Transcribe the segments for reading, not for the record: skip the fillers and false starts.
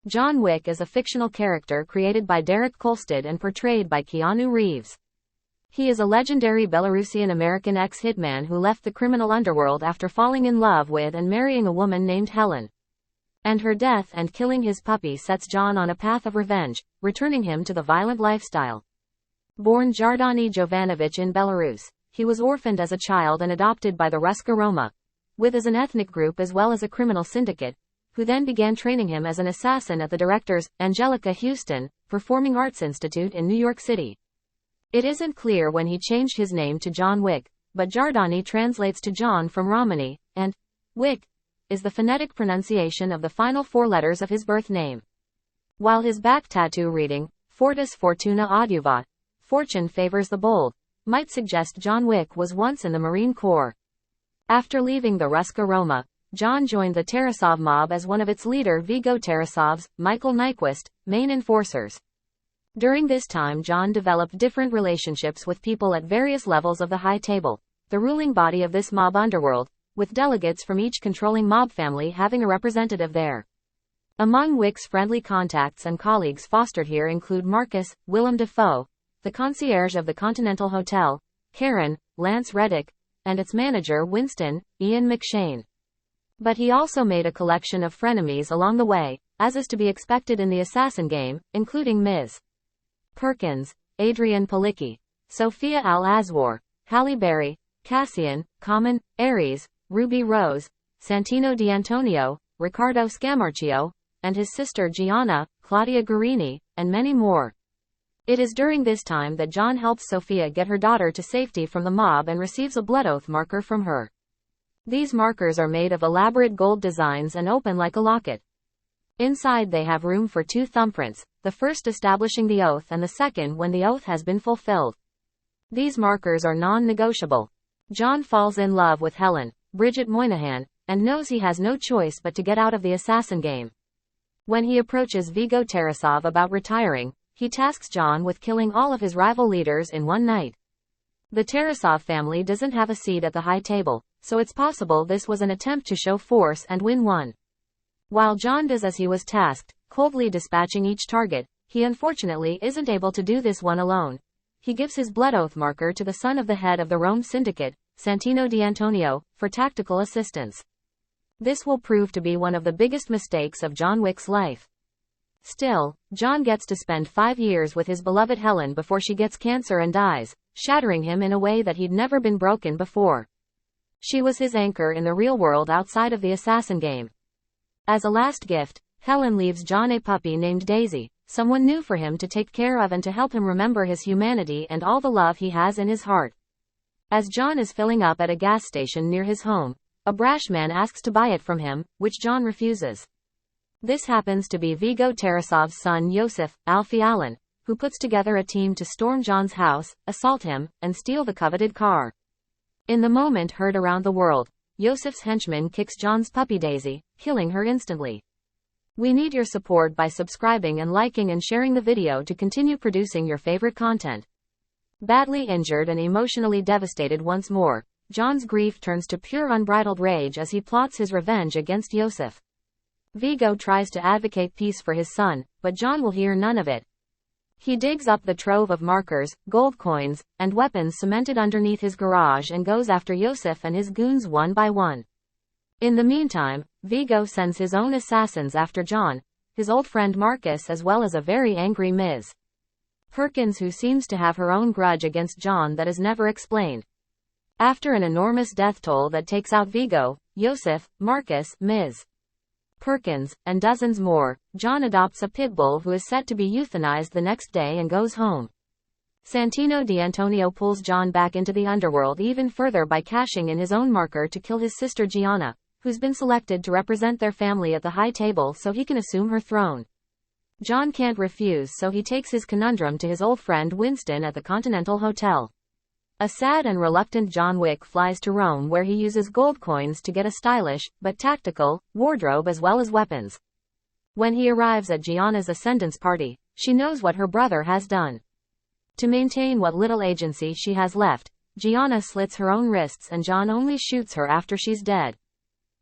John Wick is a fictional character created by Derek Kolstad and portrayed by Keanu Reeves. He is a legendary Belarusian-American ex-hitman who left the criminal underworld after falling in love with and marrying a woman named Helen. And her death and killing his puppy sets John on a path of revenge, returning him to the violent lifestyle. Born Jardani Jovanovich in Belarus, he was orphaned as a child and adopted by the Ruska Roma, with as an ethnic group as well as a criminal syndicate, who then began training him as an assassin at the director's, Anjelica Huston, Performing Arts Institute in New York City. It isn't clear when he changed his name to John Wick, but Jardani translates to John from Romany, and Wick is the phonetic pronunciation of the final four letters of his birth name. While his back tattoo reading, Fortis Fortuna Adiuvat, fortune favors the bold, might suggest John Wick was once in the Marine Corps. After leaving the Ruska Roma, John joined the Tarasov Mob as one of its leader Viggo Tarasov's, Nyqvist, main enforcers. During this time John developed different relationships with people at various levels of the high table, the ruling body of this mob underworld, with delegates from each controlling mob family having a representative there. Among Wick's friendly contacts and colleagues fostered here include Marcus, Willem Dafoe, the concierge of the Continental Hotel, Karen, Lance Reddick, and its manager Winston, Ian McShane. But he also made a collection of frenemies along the way, as is to be expected in the assassin game, including Ms. Perkins, Adrian Palicki, Sophia Al-Azwar, Halle Berry, Cassian, Common, Ares, Ruby Rose, Santino D'Antonio, Riccardo Scamorcio, and his sister Gianna, Claudia Guarini, and many more. It is during this time that John helps Sophia get her daughter to safety from the mob and receives a blood oath marker from her. These markers are made of elaborate gold designs and open like a locket. Inside they have room for two thumbprints, the first establishing the oath and the second when the oath has been fulfilled. These markers are non-negotiable. John falls in love with Helen, Bridget Moynihan, and knows he has no choice but to get out of the assassin game. When he approaches Viggo Tarasov about retiring, he tasks John with killing all of his rival leaders in one night. The Tarasov family doesn't have a seat at the high table, so it's possible this was an attempt to show force and win one. While John does as he was tasked, coldly dispatching each target, he unfortunately isn't able to do this one alone. He gives his blood oath marker to the son of the head of the Rome syndicate, Santino D'Antonio, for tactical assistance. This will prove to be one of the biggest mistakes of John Wick's life. Still, John gets to spend 5 years with his beloved Helen before she gets cancer and dies, shattering him in a way that he'd never been broken before. She was his anchor in the real world outside of the assassin game. As a last gift, Helen leaves John a puppy named Daisy, someone new for him to take care of and to help him remember his humanity and all the love he has in his heart. As John is filling up at a gas station near his home, a brash man asks to buy it from him, which John refuses. This happens to be Viggo Tarasov's son Josef, Alfie Allen, who puts together a team to storm John's house, assault him, and steal the coveted car. In the moment heard around the world, Josef's henchman kicks John's puppy Daisy, killing her instantly. We need your support by subscribing and liking and sharing the video to continue producing your favorite content. Badly injured and emotionally devastated once more, John's grief turns to pure unbridled rage as he plots his revenge against Josef. Viggo tries to advocate peace for his son, but John will hear none of it. He digs up the trove of markers, gold coins, and weapons cemented underneath his garage and goes after Josef and his goons one by one. In the meantime, Viggo sends his own assassins after John, his old friend Marcus as well as a very angry Ms. Perkins who seems to have her own grudge against John that is never explained. After an enormous death toll that takes out Viggo, Josef, Marcus, Ms. Perkins, and dozens more, John adopts a pit bull who is set to be euthanized the next day and goes home. Santino D'Antonio pulls John back into the underworld even further by cashing in his own marker to kill his sister Gianna, who's been selected to represent their family at the high table so he can assume her throne. John can't refuse, so he takes his conundrum to his old friend Winston at the Continental Hotel. A sad and reluctant John Wick flies to Rome where he uses gold coins to get a stylish, but tactical, wardrobe as well as weapons. When he arrives at Gianna's ascendance party, she knows what her brother has done. To maintain what little agency she has left, Gianna slits her own wrists and John only shoots her after she's dead.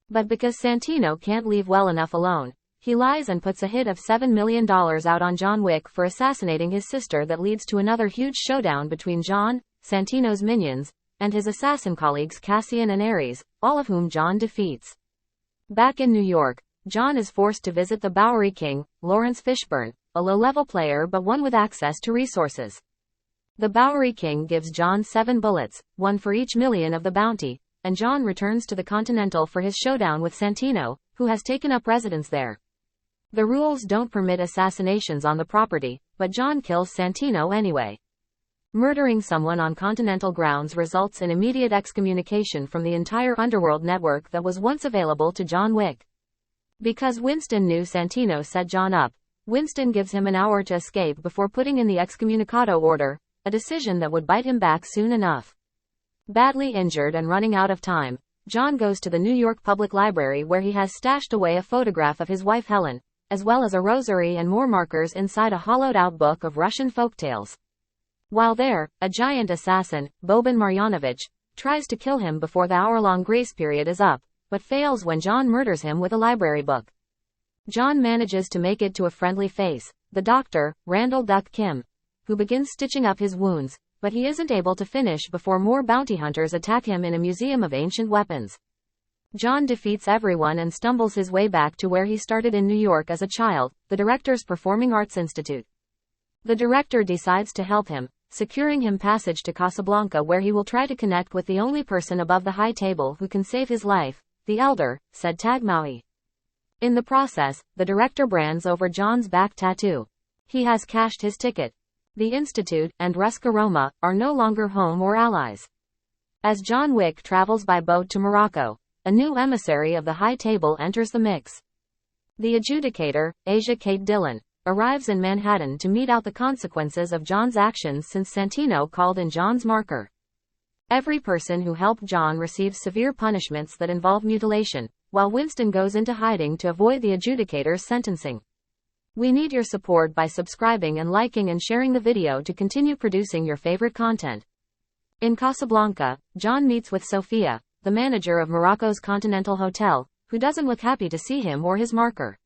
But because Santino can't leave well enough alone, He lies and puts a hit of $7 million out on John Wick for assassinating his sister that leads to another huge showdown between John, Santino's minions, and his assassin colleagues Cassian and Ares, all of whom John defeats. Back in New York, John is forced to visit the Bowery King, Lawrence Fishburne, a low-level player but one with access to resources. The Bowery King gives John 7 bullets, one for each million of the bounty, and John returns to the Continental for his showdown with Santino, who has taken up residence there. The rules don't permit assassinations on the property, but John kills Santino anyway. Murdering someone on Continental grounds results in immediate excommunication from the entire underworld network that was once available to John Wick. Because Winston knew Santino set John up, Winston gives him an hour to escape before putting in the excommunicado order, a decision that would bite him back soon enough. Badly injured and running out of time, John goes to the New York Public Library where he has stashed away a photograph of his wife Helen, as well as a rosary and more markers inside a hollowed-out book of Russian folktales. While there, a giant assassin, Boban Marjanovic, tries to kill him before the hour-long grace period is up, but fails when John murders him with a library book. John manages to make it to a friendly face, the doctor, Randall Duck Kim, who begins stitching up his wounds, but he isn't able to finish before more bounty hunters attack him in a museum of ancient weapons. John defeats everyone and stumbles his way back to where he started in New York as a child, the director's Performing Arts Institute. The director decides to help him, securing him passage to Casablanca where he will try to connect with the only person above the high table who can save his life, the Elder, said Tag Maui. In the process, the director brands over John's back tattoo. He has cashed his ticket. The Institute and Ruska Roma are no longer home or allies. As John Wick travels by boat to Morocco, a new emissary of the high table enters the mix. The adjudicator, Asia Kate Dillon, arrives in Manhattan to mete out the consequences of John's actions since Santino called in John's marker. Every person who helped John receives severe punishments that involve mutilation, while Winston goes into hiding to avoid the adjudicator's sentencing. We need your support by subscribing and liking and sharing the video to continue producing your favorite content. In Casablanca, John meets with Sofia, the manager of Morocco's Continental Hotel, who doesn't look happy to see him or his marker.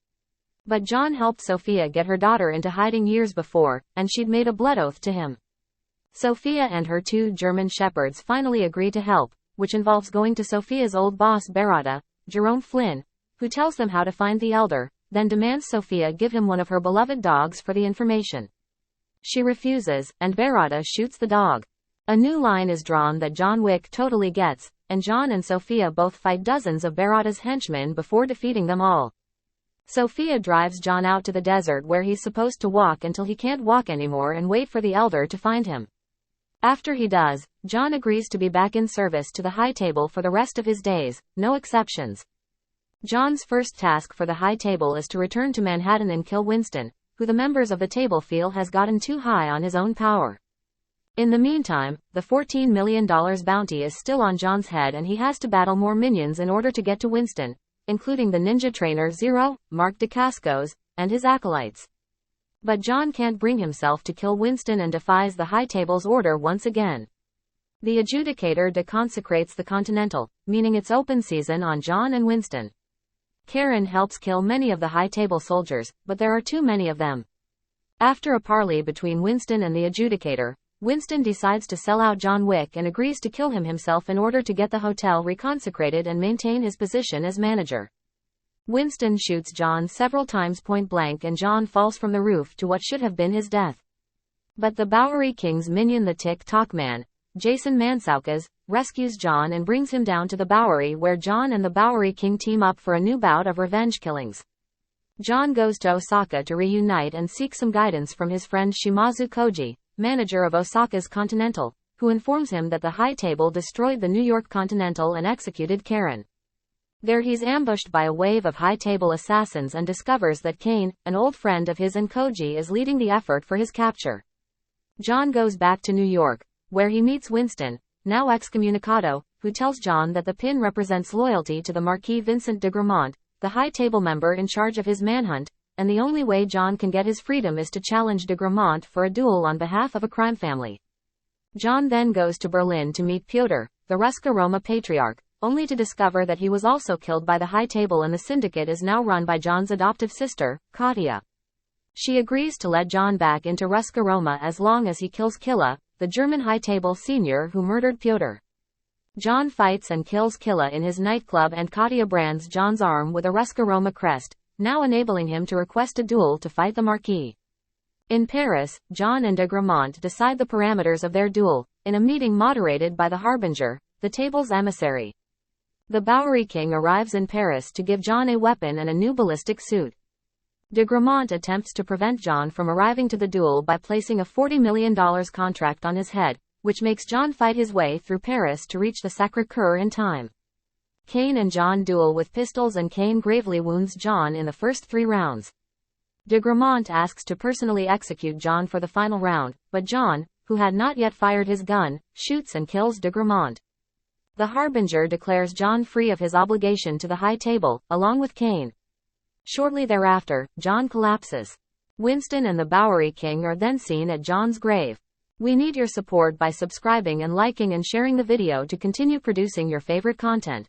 But John helped Sofia get her daughter into hiding years before, and she'd made a blood oath to him. Sofia and her 2 German shepherds finally agree to help, which involves going to Sofia's old boss Berada, Jerome Flynn, who tells them how to find the Elder, then demands Sofia give him one of her beloved dogs for the information. She refuses, and Berada shoots the dog. A new line is drawn that John Wick totally gets, and John and Sofia both fight dozens of Berada's henchmen before defeating them all. Sofia drives John out to the desert where he's supposed to walk until he can't walk anymore and wait for the Elder to find him. After he does, John agrees to be back in service to the high table for the rest of his days, no exceptions. John's first task for the high table is to return to Manhattan and kill Winston, who the members of the table feel has gotten too high on his own power. In the meantime, the $14 million bounty is still on John's head and he has to battle more minions in order to get to Winston, including the ninja trainer Zero, Mark DeCascos, and his acolytes. But John can't bring himself to kill Winston and defies the high table's order once again. The adjudicator deconsecrates the Continental, meaning it's open season on John and Winston. Karen helps kill many of the high table soldiers, but there are too many of them. After a parley between Winston and the adjudicator, Winston decides to sell out John Wick and agrees to kill him himself in order to get the hotel reconsecrated and maintain his position as manager. Winston shoots John several times point blank and John falls from the roof to what should have been his death. But the Bowery King's minion the Tick-Tock Man, Jason Mansoukas, rescues John and brings him down to the Bowery where John and the Bowery King team up for a new bout of revenge killings. John goes to Osaka to reunite and seek some guidance from his friend Shimazu Koji, manager of Osaka's Continental, who informs him that the high table destroyed the New York Continental and executed Karen. There he's ambushed by a wave of high table assassins and discovers that Kane, an old friend of his and Koji is leading the effort for his capture. John goes back to New York, where he meets Winston, now excommunicado, who tells John that the pin represents loyalty to the Marquis Vincent de Gramont, the high table member in charge of his manhunt, and the only way John can get his freedom is to challenge de Gramont for a duel on behalf of a crime family. John then goes to Berlin to meet Pyotr, the Ruska Roma patriarch, only to discover that he was also killed by the High Table and the syndicate is now run by John's adoptive sister, Katya. She agrees to let John back into Ruska Roma as long as he kills Killa, the German High Table senior who murdered Pyotr. John fights and kills Killa in his nightclub and Katya brands John's arm with a Ruska Roma crest, now enabling him to request a duel to fight the Marquis. In Paris, John and de Gramont decide the parameters of their duel, in a meeting moderated by the Harbinger, the table's emissary. The Bowery King arrives in Paris to give John a weapon and a new ballistic suit. De Gramont attempts to prevent John from arriving to the duel by placing a $40 million contract on his head, which makes John fight his way through Paris to reach the Sacré-Cœur in time. Kane and John duel with pistols and Kane gravely wounds John in the first 3 rounds. De Gramont asks to personally execute John for the final round, but John, who had not yet fired his gun, shoots and kills de Gramont. The Harbinger declares John free of his obligation to the High Table, along with Kane. Shortly thereafter, John collapses. Winston and the Bowery King are then seen at John's grave. We need your support by subscribing and liking and sharing the video to continue producing your favorite content.